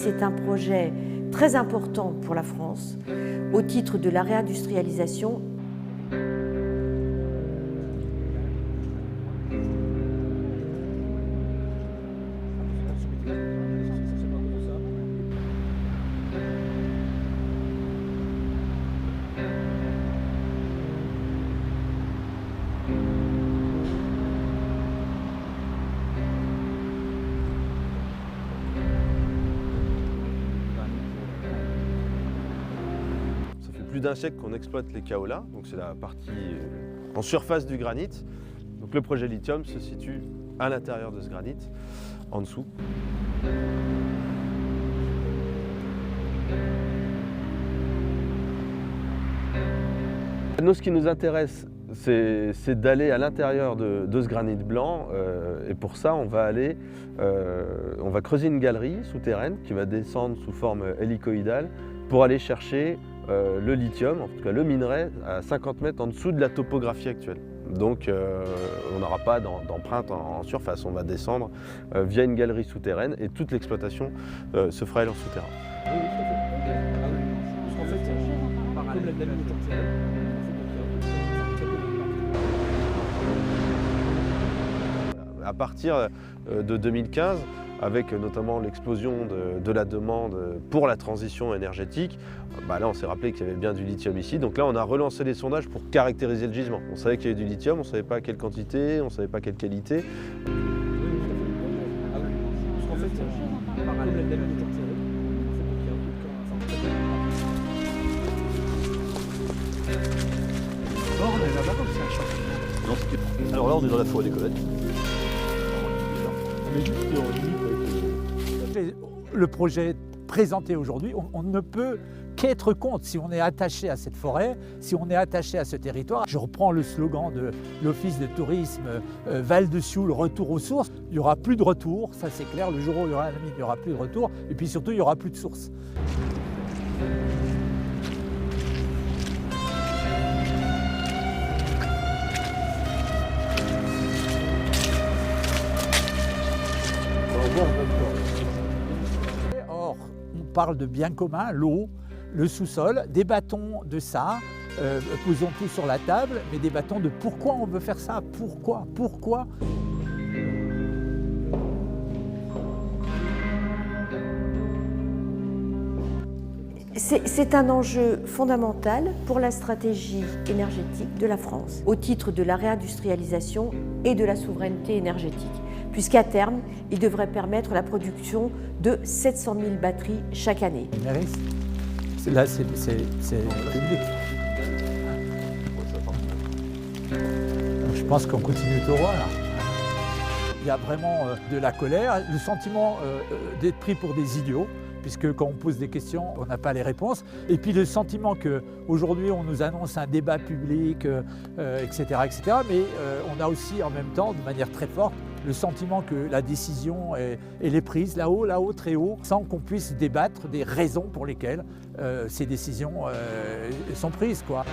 c'est un projet très important pour la France au titre de la réindustrialisation. Plus d'un siècle qu'on exploite les kaolas, donc c'est la partie en surface du granit. Donc le projet lithium se situe à l'intérieur de ce granit, en dessous. Nous, ce qui nous intéresse, c'est d'aller à l'intérieur de ce granit blanc, et pour ça, on va creuser une galerie souterraine qui va descendre sous forme hélicoïdale pour aller chercher le lithium, en tout cas le minerai, à 50 mètres en dessous de la topographie actuelle. Donc on n'aura pas d'empreinte en surface, on va descendre via une galerie souterraine et toute l'exploitation se fera en souterrain. À partir de 2015, avec notamment l'explosion de la demande pour la transition énergétique, là on s'est rappelé qu'il y avait bien du lithium ici. Donc là on a relancé les sondages pour caractériser le gisement. On savait qu'il y avait du lithium, on ne savait pas à quelle quantité, on ne savait pas quelle qualité. Alors là on est dans la forêt des Collettes. Le projet présenté aujourd'hui, on ne peut qu'être contre si on est attaché à cette forêt, si on est attaché à ce territoire. Je reprends le slogan de l'Office de tourisme Val de Sioule, retour aux sources. Il n'y aura plus de retour, ça c'est clair. Le jour où il y aura la mine, il n'y aura plus de retour. Et puis surtout, il n'y aura plus de sources. Or, on parle de bien commun, l'eau, le sous-sol, débattons de ça, posons tout sur la table, mais débattons de pourquoi on veut faire ça, pourquoi. C'est un enjeu fondamental pour la stratégie énergétique de la France, au titre de la réindustrialisation et de la souveraineté énergétique, puisqu'à terme, il devrait permettre la production de 700 000 batteries chaque année. Là, c'est public. Je pense qu'on continue tout droit, là. Il y a vraiment de la colère, le sentiment d'être pris pour des idiots, puisque quand on pose des questions, on n'a pas les réponses. Et puis le sentiment qu'aujourd'hui, on nous annonce un débat public, etc., etc. Mais on a aussi en même temps, de manière très forte, le sentiment que la décision elle est prise là-haut, très haut, sans qu'on puisse débattre des raisons pour lesquelles ces décisions sont prises, quoi.